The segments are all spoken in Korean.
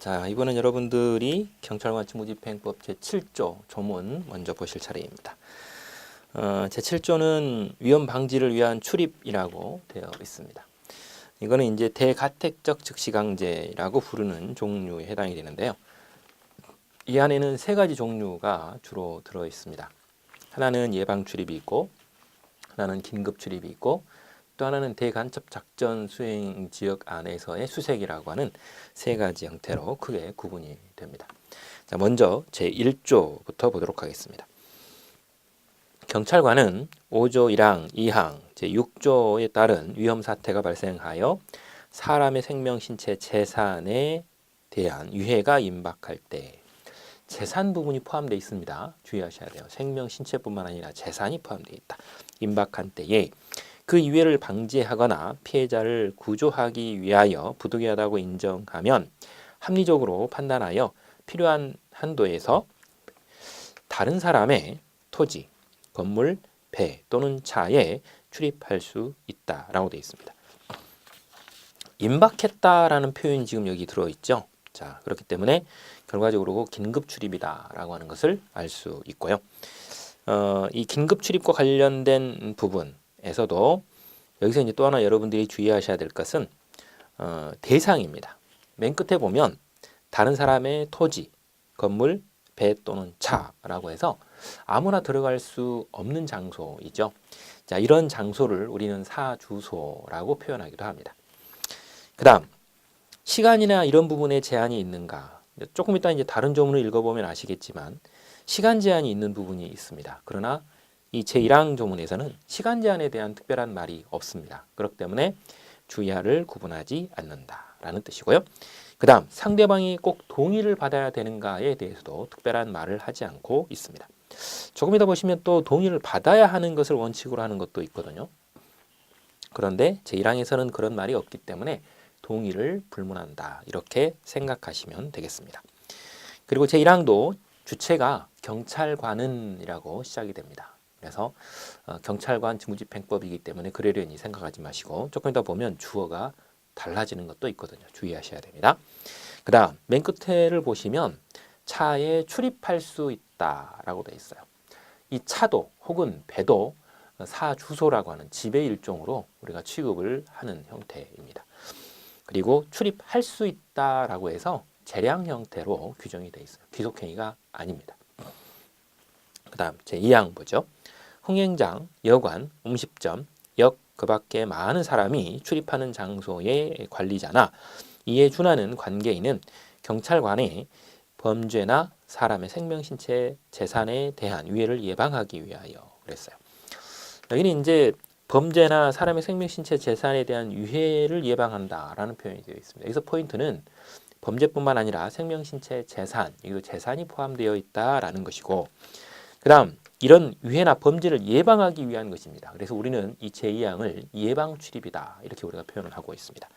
자, 이번엔 여러분들이 경찰관 직무집행법 제7조 조문 먼저 보실 차례입니다. 제7조는 위험 방지를 위한 출입이라고 되어 있습니다. 이거는 이제 대가택적 즉시강제라고 부르는 종류에 해당이 되는데요. 이 안에는 세 가지 종류가 주로 들어 있습니다. 하나는 예방 출입이 있고, 하나는 긴급 출입이 있고, 또 하나는 대간첩 작전 수행 지역 안에서의 수색이라고 하는 세 가지 형태로 크게 구분이 됩니다. 자, 먼저 제1조부터 보도록 하겠습니다. 경찰관은 5조 1항, 2항, 제6조에 따른 위험 사태가 발생하여 사람의 생명, 신체, 재산에 대한 위해가 임박할 때 재산 부분이 포함되어 있습니다. 주의하셔야 돼요. 생명, 신체뿐만 아니라 재산이 포함되어 있다. 임박한 때에 그 위해를 방지하거나 피해자를 구조하기 위하여 부득이하다고 인정하면 합리적으로 판단하여 필요한 한도에서 다른 사람의 토지, 건물, 배 또는 차에 출입할 수 있다라고 되어 있습니다. 임박했다라는 표현이 지금 여기 들어있죠. 자, 그렇기 때문에 결과적으로 긴급 출입이다라고 하는 것을 알 수 있고요. 이 긴급 출입과 관련된 부분에서도 여기서 이제 또 하나 여러분들이 주의하셔야 될 것은 대상입니다. 맨 끝에 보면 다른 사람의 토지, 건물, 배 또는 차라고 해서 아무나 들어갈 수 없는 장소이죠. 자, 이런 장소를 우리는 사주소라고 표현하기도 합니다. 그 다음 시간이나 이런 부분에 제한이 있는가? 조금 이따 이제 다른 조문을 읽어보면 아시겠지만 시간 제한이 있는 부분이 있습니다. 그러나 이 제1항 조문에서는 시간 제한에 대한 특별한 말이 없습니다. 그렇기 때문에 주의하를 구분하지 않는다라는 뜻이고요. 그 다음 상대방이 꼭 동의를 받아야 되는가에 대해서도 특별한 말을 하지 않고 있습니다. 조금 이따 보시면 또 동의를 받아야 하는 것을 원칙으로 하는 것도 있거든요. 그런데 제1항에서는 그런 말이 없기 때문에 동의를 불문한다 이렇게 생각하시면 되겠습니다. 그리고 제1항도 주체가 경찰관은이라고 시작이 됩니다. 그래서 경찰관 직무집행법이기 때문에 그러려니 생각하지 마시고 조금 이따 보면 주어가 달라지는 것도 있거든요. 주의하셔야 됩니다. 그 다음 맨 끝에를 보시면 차에 출입할 수 있다라고 되어 있어요. 이 차도 혹은 배도 사주소라고 하는 집의 일종으로 우리가 취급을 하는 형태입니다. 그리고 출입할 수 있다라고 해서 재량 형태로 규정이 되어 있어요. 귀속행위가 아닙니다. 그 다음 제2항 보죠. 흥행장, 여관, 음식점, 역, 그 밖에 많은 사람이 출입하는 장소의 관리자나 이에 준하는 관계인은 경찰관의 범죄나 사람의 생명, 신체, 재산에 대한 위해를 예방하기 위하여 그랬어요. 여기는 이제 범죄나 사람의 생명, 신체, 재산에 대한 위해를 예방한다라는 표현이 되어 있습니다. 여기서 포인트는 범죄뿐만 아니라 생명, 신체, 재산, 여기도 재산이 포함되어 있다라는 것이고, 그 다음 이런 위해나 범죄를 예방하기 위한 것입니다. 그래서 우리는 이 제2항을 예방 출입이다 이렇게 우리가 표현을 하고 있습니다.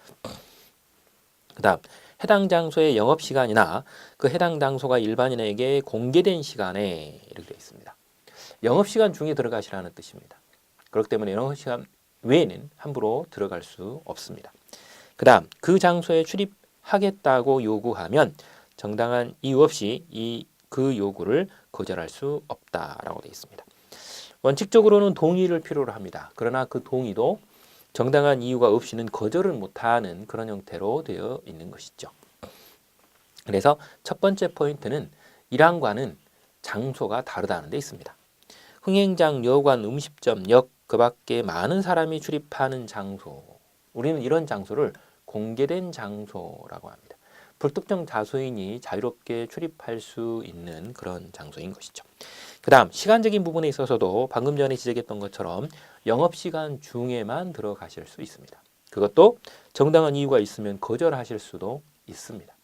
그 다음 해당 장소의 영업시간이나 그 해당 장소가 일반인에게 공개된 시간에 이렇게 되어 있습니다. 영업시간 중에 들어가시라는 뜻입니다. 그렇기 때문에 영업시간 외에는 함부로 들어갈 수 없습니다. 그 다음 그 장소에 출입하겠다고 요구하면 정당한 이유 없이 그 요구를 거절할 수 없다라고 되어 있습니다. 원칙적으로는 동의를 필요로 합니다. 그러나 그 동의도 정당한 이유가 없이는 거절을 못하는 그런 형태로 되어 있는 것이죠. 그래서 첫 번째 포인트는 1항과는 장소가 다르다는 데 있습니다. 흥행장, 여관, 음식점, 역, 그 밖에 많은 사람이 출입하는 장소, 우리는 이런 장소를 공개된 장소라고 합니다. 불특정 다수인이 자유롭게 출입할 수 있는 그런 장소인 것이죠. 그 다음 시간적인 부분에 있어서도 방금 전에 지적했던 것처럼 영업시간 중에만 들어가실 수 있습니다. 그것도 정당한 이유가 있으면 거절하실 수도 있습니다.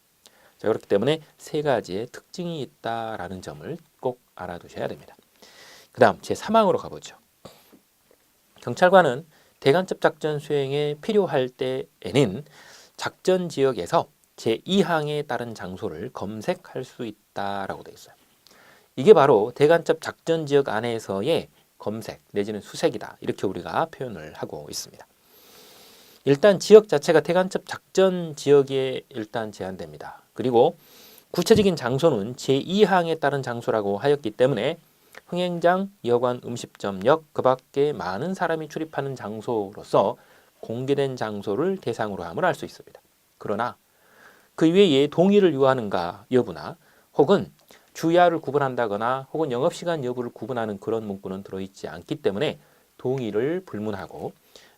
자, 그렇기 때문에 세 가지의 특징이 있다라는 점을 꼭 알아두셔야 됩니다. 그 다음 제3항으로 가보죠. 경찰관은 대간첩 작전 수행에 필요할 때에는 작전 지역에서 제2항에 따른 장소를 검색할 수 있다라고 되어 있어요. 이게 바로 대간첩 작전 지역 안에서의 검색 내지는 수색이다 이렇게 우리가 표현을 하고 있습니다. 일단 지역 자체가 대간첩 작전 지역에 일단 제한됩니다. 그리고 구체적인 장소는 제2항에 따른 장소라고 하였기 때문에 흥행장, 여관, 음식점, 역, 그 밖에 많은 사람이 출입하는 장소로서 공개된 장소를 대상으로 함을 알 수 있습니다. 그러나 그 외에 동의를 요하는가 여부나 혹은 주야를 구분한다거나 혹은 영업시간 여부를 구분하는 그런 문구는 들어있지 않기 때문에 동의를 불문하고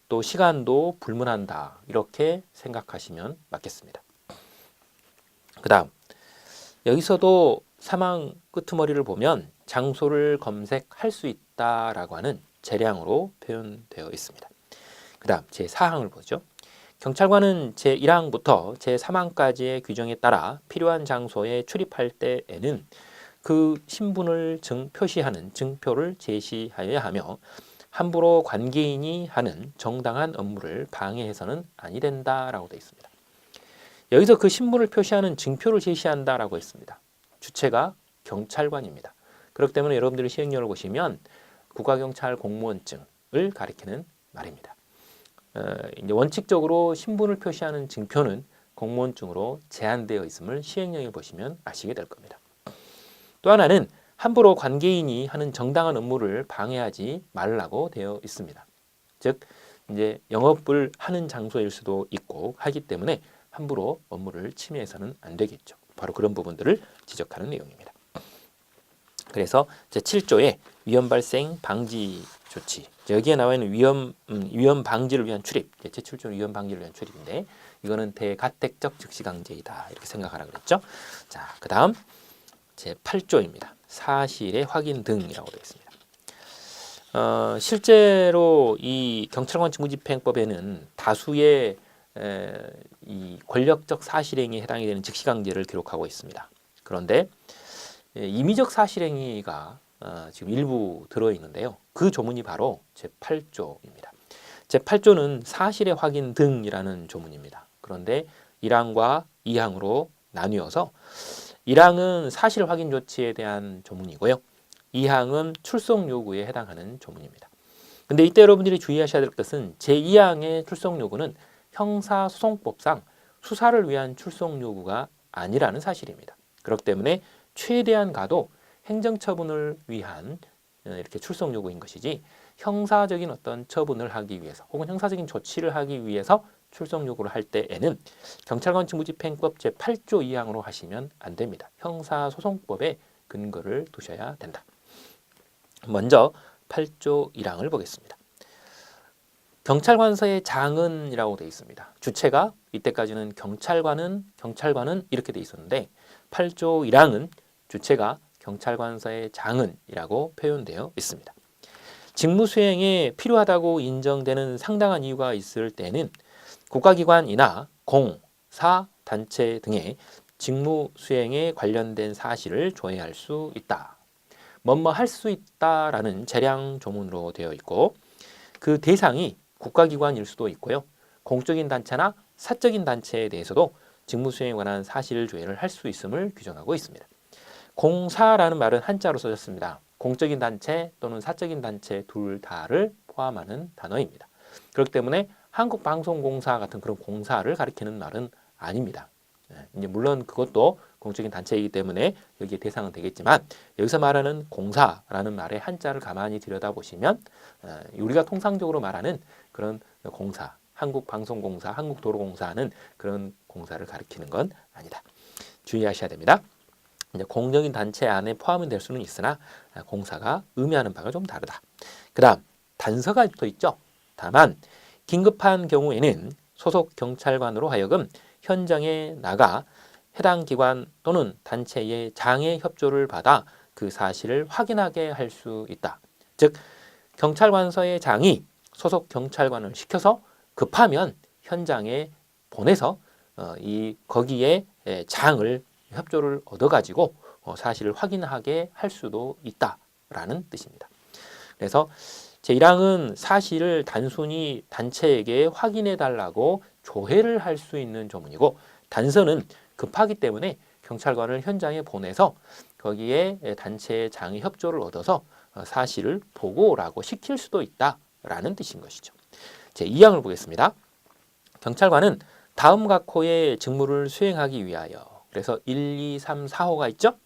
또 시간도 불문한다 이렇게 생각하시면 맞겠습니다. 그 다음 여기서도 사망 끄트머리를 보면 장소를 검색할 수 있다라고 하는 재량으로 표현되어 있습니다. 그 다음 제4항을 보죠. 경찰관은 제1항부터 제3항까지의 규정에 따라 필요한 장소에 출입할 때에는 그 신분을 표시하는 증표를 제시하여야 하며 함부로 관계인이 하는 정당한 업무를 방해해서는 아니 된다라고 되어 있습니다. 여기서 그 신분을 표시하는 증표를 제시한다라고 했습니다. 주체가 경찰관입니다. 그렇기 때문에 여러분들이 시행령을 보시면 국가경찰 공무원증을 가리키는 말입니다. 이제 원칙적으로 신분을 표시하는 증표는 공무원증으로 제한되어 있음을 시행령을 보시면 아시게 될 겁니다. 또 하나는 함부로 관계인이 하는 정당한 업무를 방해하지 말라고 되어 있습니다. 즉 이제 영업을 하는 장소일 수도 있고 하기 때문에 함부로 업무를 침해해서는 안 되겠죠. 바로 그런 부분들을 지적하는 내용입니다. 그래서 제7조의 위험 발생 방지 조치, 여기에 나와 있는 위험 방지를 위한 출입, 제7조는 위험 방지를 위한 출입인데 이거는 대가택적 즉시강제이다 이렇게 생각하라 그랬죠. 자, 그 다음 제8조입니다. 사실의 확인 등이라고 되어 있습니다. 실제로 이 경찰관 직무집행법에는 다수의 이 권력적 사실행위에 해당이 되는 즉시강제를 기록하고 있습니다. 그런데 임의적 사실행위가 지금 일부 들어있는데요. 그 조문이 바로 제8조입니다. 제8조는 사실의 확인 등이라는 조문입니다. 그런데 1항과 2항으로 나뉘어서 1항은 사실 확인 조치에 대한 조문이고요. 2항은 출석 요구에 해당하는 조문입니다. 근데 이때 여러분들이 주의하셔야 될 것은 제2항의 출석 요구는 형사소송법상 수사를 위한 출석 요구가 아니라는 사실입니다. 그렇기 때문에 최대한 가도 행정처분을 위한 이렇게 출석 요구인 것이지 형사적인 어떤 처분을 하기 위해서 혹은 형사적인 조치를 하기 위해서 출석 요구를 할 때에는 경찰관 직무집행법 제8조 2항으로 하시면 안 됩니다. 형사소송법에 근거를 두셔야 된다. 먼저 8조 1항을 보겠습니다. 경찰관서의 장은이라고 되어 있습니다. 주체가 이때까지는 경찰관은 이렇게 되어 있었는데 8조 1항은 주체가 경찰관서의 장은이라고 표현되어 있습니다. 직무 수행에 필요하다고 인정되는 상당한 이유가 있을 때는 국가기관이나 공, 사, 단체 등의 직무 수행에 관련된 사실을 조회할 수 있다. 뭐뭐 할 수 있다라는 재량 조문으로 되어 있고 그 대상이 국가기관일 수도 있고요. 공적인 단체나 사적인 단체에 대해서도 직무 수행에 관한 사실 조회를 할 수 있음을 규정하고 있습니다. 공사라는 말은 한자로 써졌습니다. 공적인 단체 또는 사적인 단체 둘 다를 포함하는 단어입니다. 그렇기 때문에 한국방송공사 같은 그런 공사를 가리키는 말은 아닙니다. 이제 물론 그것도 공적인 단체이기 때문에 여기에 대상은 되겠지만 여기서 말하는 공사라는 말의 한자를 가만히 들여다보시면 우리가 통상적으로 말하는 그런 공사, 한국방송공사, 한국도로공사는 그런 공사를 가리키는 건 아니다. 주의하셔야 됩니다. 이제 공적인 단체 안에 포함이 될 수는 있으나 공사가 의미하는 바가 좀 다르다. 그 다음 단서가 붙어 있죠. 다만 긴급한 경우에는 소속 경찰관으로 하여금 현장에 나가 해당 기관 또는 단체의 장의 협조를 받아 그 사실을 확인하게 할 수 있다. 즉 경찰관서의 장이 소속 경찰관을 시켜서 급하면 현장에 보내서 거기에 장을 협조를 얻어가지고 사실을 확인하게 할 수도 있다라는 뜻입니다. 그래서 제1항은 사실을 단순히 단체에게 확인해 달라고 조회를 할 수 있는 조문이고 단서는 급하기 때문에 경찰관을 현장에 보내서 거기에 단체의 장의 협조를 얻어서 사실을 보고라고 시킬 수도 있다라는 뜻인 것이죠. 제2항을 보겠습니다. 경찰관은 다음 각호의 직무를 수행하기 위하여, 그래서 1, 2, 3, 4호가 있죠.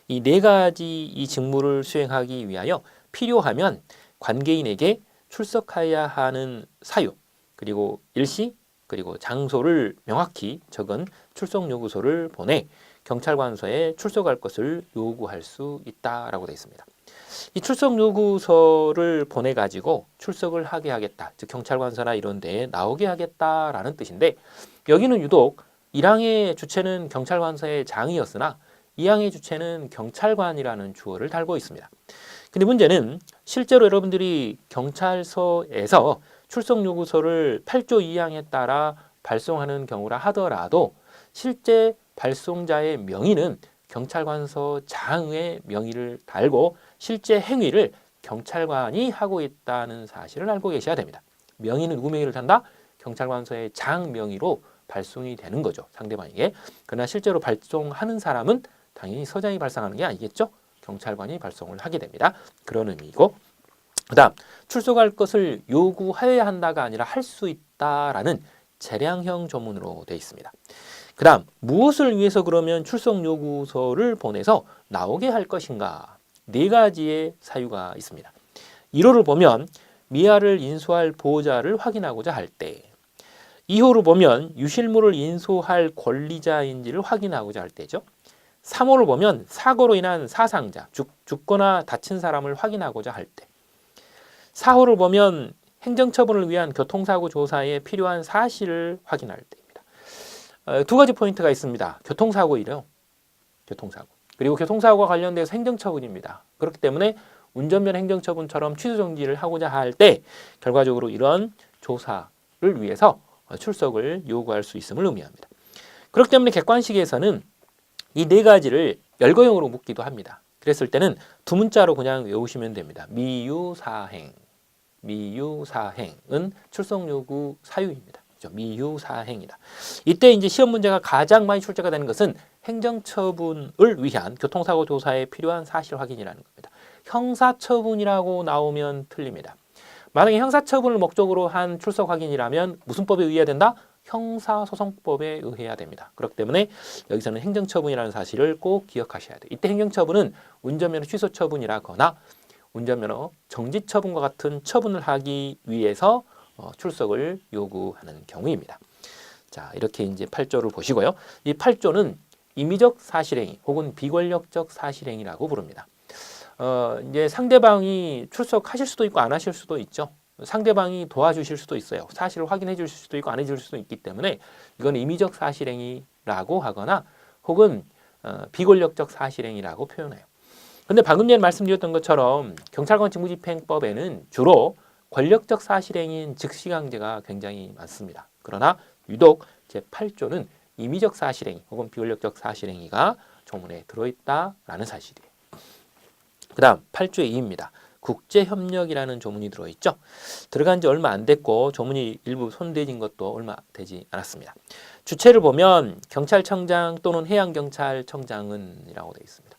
이 네 가지 이 직무를 수행하기 위하여 필요하면 관계인에게 출석해야 하는 사유, 그리고 일시, 그리고 장소를 명확히 적은 출석 요구서를 보내 경찰관서에 출석할 것을 요구할 수 있다라고 되어 있습니다. 이 출석 요구서를 보내 가지고 출석을 하게 하겠다, 즉 경찰관서나 이런 데에 나오게 하겠다라는 뜻인데, 여기는 유독 1항의 주체는 경찰관서의 장이었으나 2항의 주체는 경찰관이라는 주어를 달고 있습니다. 근데 문제는 실제로 여러분들이 경찰서에서 출석 요구서를 8조 2항에 따라 발송하는 경우라 하더라도 실제 발송자의 명의는 경찰관서 장의 명의를 달고 실제 행위를 경찰관이 하고 있다는 사실을 알고 계셔야 됩니다. 명의는 누구 명의를 단다? 경찰관서의 장 명의로 발송이 되는 거죠, 상대방에게. 그러나 실제로 발송하는 사람은 당연히 서장이 발송하는 게 아니겠죠. 경찰관이 발송을 하게 됩니다. 그런 의미이고, 그 다음 출석할 것을 요구하여야 한다가 아니라 할 수 있다라는 재량형 조문으로 되어 있습니다. 그 다음 무엇을 위해서 그러면 출석 요구서를 보내서 나오게 할 것인가, 네 가지의 사유가 있습니다. 1호를 보면 미아를 인수할 보호자를 확인하고자 할 때, 2호를 보면 유실물을 인수할 권리자인지를 확인하고자 할 때죠. 3호를 보면 사고로 인한 사상자, 죽거나 다친 사람을 확인하고자 할 때, 4호를 보면 행정처분을 위한 교통사고 조사에 필요한 사실을 확인할 때입니다. 두 가지 포인트가 있습니다. 교통사고이래요. 교통사고. 그리고 교통사고와 관련돼서 행정처분입니다. 그렇기 때문에 운전면 행정처분처럼 취소정지를 하고자 할 때 결과적으로 이런 조사를 위해서 출석을 요구할 수 있음을 의미합니다. 그렇기 때문에 객관식에서는 이 네 가지를 열거형으로 묻기도 합니다. 그랬을 때는 두 문자로 그냥 외우시면 됩니다. 미유사행. 미유사행은 출석 요구 사유입니다. 그렇죠? 미유사행이다. 이때 이제 시험 문제가 가장 많이 출제가 되는 것은 행정처분을 위한 교통사고 조사에 필요한 사실 확인이라는 겁니다. 형사처분이라고 나오면 틀립니다. 만약에 형사처분을 목적으로 한 출석 확인이라면 무슨 법에 의해야 된다? 형사소송법에 의해야 됩니다. 그렇기 때문에 여기서는 행정처분이라는 사실을 꼭 기억하셔야 돼요. 이때 행정처분은 운전면허 취소 처분이라거나 운전면허 정지 처분과 같은 처분을 하기 위해서 출석을 요구하는 경우입니다. 자, 이렇게 이제 8조를 보시고요. 이 8조는 임의적 사실행위 혹은 비권력적 사실행위라고 부릅니다. 이제 상대방이 출석하실 수도 있고 안 하실 수도 있죠. 상대방이 도와주실 수도 있어요. 사실을 확인해 주실 수도 있고 안 해줄 수도 있기 때문에 이건 임의적 사실행위라고 하거나 혹은 비권력적 사실행위라고 표현해요. 근데 방금 전에 말씀드렸던 것처럼 경찰관 직무집행법에는 주로 권력적 사실행위인 즉시강제가 굉장히 많습니다. 그러나 유독 제8조는 임의적 사실행위 혹은 비권력적 사실행위가 조문에 들어있다라는 사실이에요. 그 다음 8조의 2입니다. 국제협력이라는 조문이 들어있죠. 들어간 지 얼마 안 됐고 조문이 일부 손대진 것도 얼마 되지 않았습니다. 주체를 보면 경찰청장 또는 해양경찰청장은 이라고 되어 있습니다.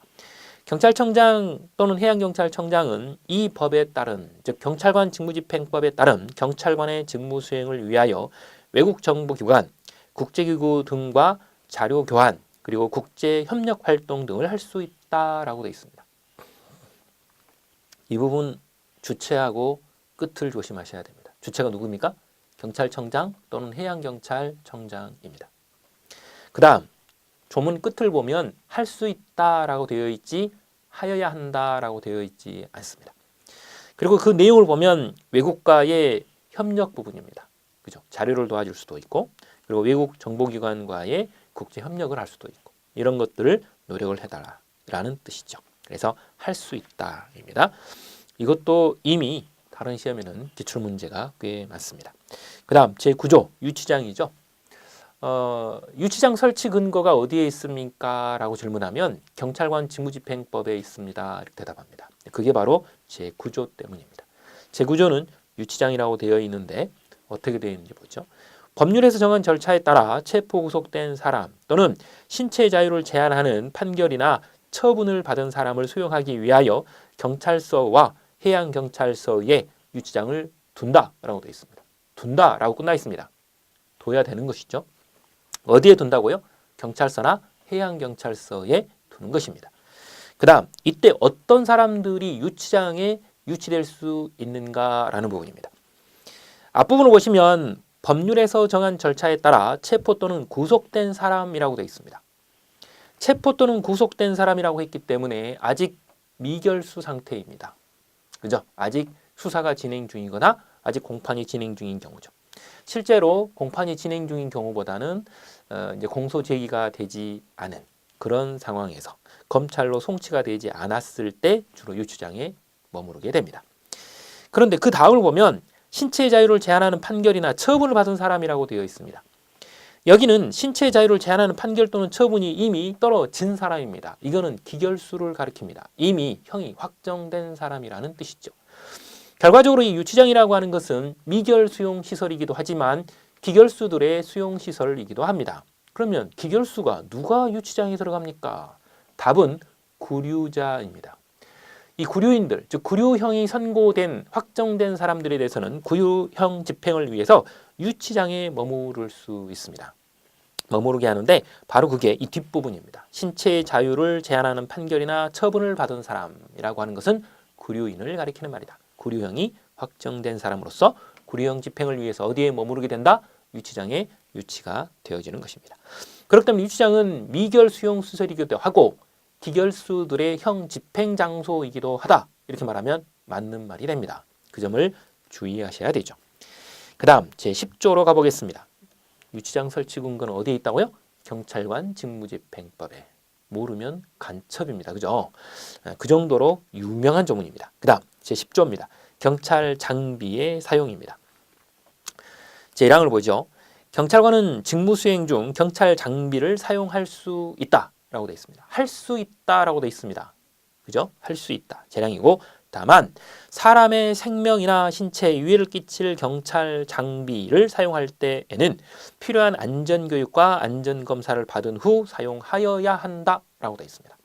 경찰청장 또는 해양경찰청장은 이 법에 따른, 즉 경찰관 직무집행법에 따른 경찰관의 직무 수행을 위하여 외국 정보기관, 국제기구 등과 자료 교환, 그리고 국제협력 활동 등을 할 수 있다라고 되어 있습니다. 이 부분 주체하고 끝을 조심하셔야 됩니다. 주체가 누구입니까? 경찰청장 또는 해양경찰청장입니다. 그 다음 조문 끝을 보면 할 수 있다라고 되어 있지 하여야 한다라고 되어 있지 않습니다. 그리고 그 내용을 보면 외국과의 협력 부분입니다. 그죠? 자료를 도와줄 수도 있고, 그리고 외국 정보기관과의 국제 협력을 할 수도 있고, 이런 것들을 노력을 해달라는 뜻이죠. 그래서 할 수 있다입니다. 이것도 이미 다른 시험에는 기출 문제가 꽤 많습니다. 그 다음 제9조 유치장이죠. 유치장 설치 근거가 어디에 있습니까? 라고 질문하면 경찰관 직무집행법에 있습니다. 이렇게 대답합니다. 그게 바로 제9조 때문입니다. 제9조는 유치장이라고 되어 있는데 어떻게 되어 있는지 보죠. 법률에서 정한 절차에 따라 체포 구속된 사람 또는 신체 자유를 제한하는 판결이나 처분을 받은 사람을 수용하기 위하여 경찰서와 해양경찰서에 유치장을 둔다라고 되어 있습니다. 둔다라고 끝나 있습니다. 둬야 되는 것이죠. 어디에 둔다고요? 경찰서나 해양경찰서에 두는 것입니다. 그 다음 이때 어떤 사람들이 유치장에 유치될 수 있는가라는 부분입니다. 앞부분을 보시면 법률에서 정한 절차에 따라 체포 또는 구속된 사람이라고 되어 있습니다. 체포 또는 구속된 사람이라고 했기 때문에 아직 미결수 상태입니다. 그죠? 아직 수사가 진행 중이거나 아직 공판이 진행 중인 경우죠. 실제로 공판이 진행 중인 경우보다는 이제 공소 제기가 되지 않은 그런 상황에서 검찰로 송치가 되지 않았을 때 주로 유치장에 머무르게 됩니다. 그런데 그 다음을 보면 신체의 자유를 제한하는 판결이나 처분을 받은 사람이라고 되어 있습니다. 여기는 신체의 자유를 제한하는 판결 또는 처분이 이미 떨어진 사람입니다. 이거는 기결수를 가리킵니다. 이미 형이 확정된 사람이라는 뜻이죠. 결과적으로 이 유치장이라고 하는 것은 미결 수용 시설이기도 하지만 기결수들의 수용 시설이기도 합니다. 그러면 기결수가 누가 유치장에 들어갑니까? 답은 구류자입니다. 이 구류인들, 즉 구류형이 선고된 확정된 사람들에 대해서는 구류형 집행을 위해서 유치장에 머무를 수 있습니다. 머무르게 하는데 바로 그게 이 뒷부분입니다. 신체의 자유를 제한하는 판결이나 처분을 받은 사람이라고 하는 것은 구류인을 가리키는 말이다. 구류형이 확정된 사람으로서 구류형 집행을 위해서 어디에 머무르게 된다? 유치장에 유치가 되어지는 것입니다. 그렇기 때문에 유치장은 미결 수용 시설이기도 하고 기결수들의 형 집행 장소이기도 하다. 이렇게 말하면 맞는 말이 됩니다. 그 점을 주의하셔야 되죠. 그 다음 제10조로 가보겠습니다. 유치장 설치 근거는 어디에 있다고요? 경찰관 직무집행법에. 모르면 간첩입니다. 그죠? 그 정도로 유명한 조문입니다. 그 다음 제10조입니다. 경찰 장비의 사용입니다. 제1항을 보죠. 경찰관은 직무 수행 중 경찰 장비를 사용할 수 있다라고 되어 있습니다. 할 수 있다라고 되어 있습니다. 그죠? 할 수 있다. 재량이고 다만 사람의 생명이나 신체에 유해를 끼칠 경찰 장비를 사용할 때에는 필요한 안전교육과 안전검사를 받은 후 사용하여야 한다라고 되어 있습니다.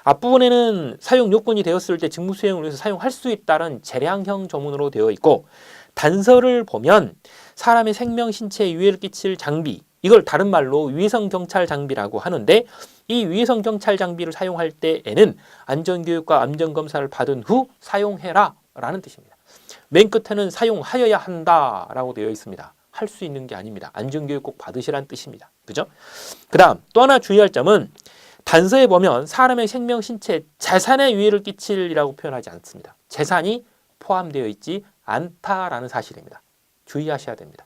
앞부분에는 사용 요건이 되었을 때 직무 수행을 위해서 사용할 수 있다는 재량형 조문으로 되어 있고 단서를 보면 사람의 생명, 신체에 유해를 끼칠 장비, 이걸 다른 말로 위해성 경찰 장비라고 하는데 이 위해성 경찰 장비를 사용할 때에는 안전교육과 안전검사를 받은 후 사용해라 라는 뜻입니다. 맨 끝에는 사용하여야 한다라고 되어 있습니다. 할 수 있는 게 아닙니다. 안전교육 꼭 받으시라는 뜻입니다. 그죠? 그 다음 또 하나 주의할 점은 단서에 보면 사람의 생명, 신체, 재산에 유해를 끼칠이라고 표현하지 않습니다. 재산이 포함되어 있지 않다라는 사실입니다. 주의하셔야 됩니다.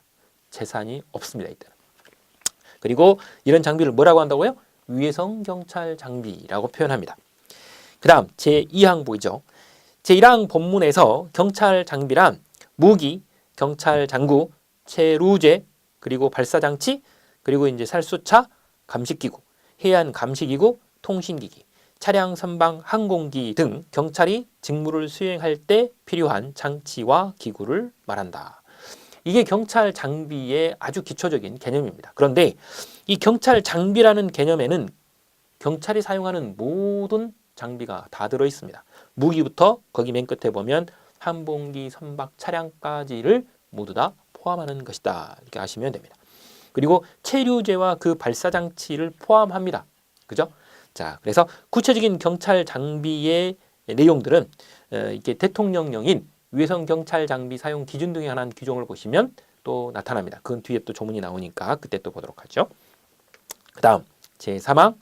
재산이 없습니다. 이때는. 그리고 이런 장비를 뭐라고 한다고요? 위해성 경찰 장비라고 표현합니다. 그 다음 제2항 보이죠? 제1항 본문에서 경찰 장비란 무기, 경찰 장구, 체루제, 그리고 발사장치, 그리고 이제 살수차, 감식기구, 해안 감시기구, 통신기기, 차량 선방 항공기 등 경찰이 직무를 수행할 때 필요한 장치와 기구를 말한다. 이게 경찰 장비의 아주 기초적인 개념입니다. 그런데 이 경찰 장비라는 개념에는 경찰이 사용하는 모든 장비가 다 들어 있습니다. 무기부터 거기 맨 끝에 보면 항공기, 선박, 차량까지를 모두 다 포함하는 것이다. 이렇게 아시면 됩니다. 그리고 체류제와 그 발사장치를 포함합니다. 그죠? 자, 그래서 구체적인 경찰 장비의 내용들은 이게 대통령령인 위해성 경찰 장비 사용 기준 등에 관한 규정을 보시면 또 나타납니다. 그건 뒤에 또 조문이 나오니까 그때 또 보도록 하죠. 그 다음 제3항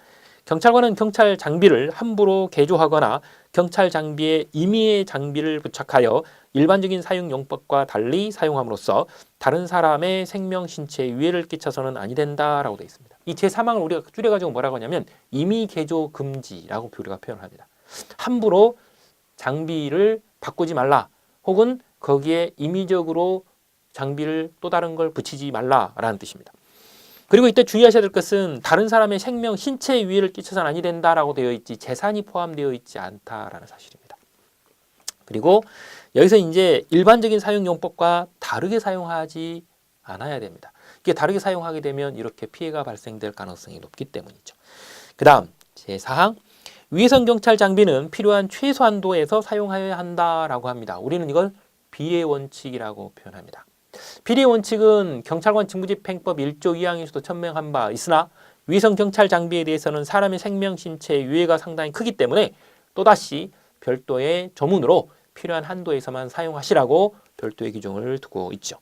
경찰관은 경찰 장비를 함부로 개조하거나 경찰 장비에 임의의 장비를 부착하여 일반적인 사용용법과 달리 사용함으로써 다른 사람의 생명, 신체에 유해를 끼쳐서는 아니 된다라고 되어 있습니다. 이 제3항을 우리가 줄여가지고 뭐라고 하냐면 임의 개조 금지라고 우리가 표현합니다. 함부로 장비를 바꾸지 말라 혹은 거기에 임의적으로 장비를 또 다른 걸 붙이지 말라라는 뜻입니다. 그리고 이때 주의하셔야 될 것은 다른 사람의 생명, 신체에 유해를 끼쳐서는 아니 된다라고 되어 있지 재산이 포함되어 있지 않다라는 사실입니다. 그리고 여기서 이제 일반적인 사용용법과 다르게 사용하지 않아야 됩니다. 이게 다르게 사용하게 되면 이렇게 피해가 발생될 가능성이 높기 때문이죠. 그 다음 제4항 위해성 경찰 장비는 필요한 최소한도에서 사용하여야 한다라고 합니다. 우리는 이걸 비례 원칙이라고 표현합니다. 비리 원칙은 경찰관 직무집행법 1조 2항에서도 천명한 바 있으나 위성 경찰 장비에 대해서는 사람의 생명, 신체에 유해가 상당히 크기 때문에 또다시 별도의 조문으로 필요한 한도에서만 사용하시라고 별도의 규정을 두고 있죠.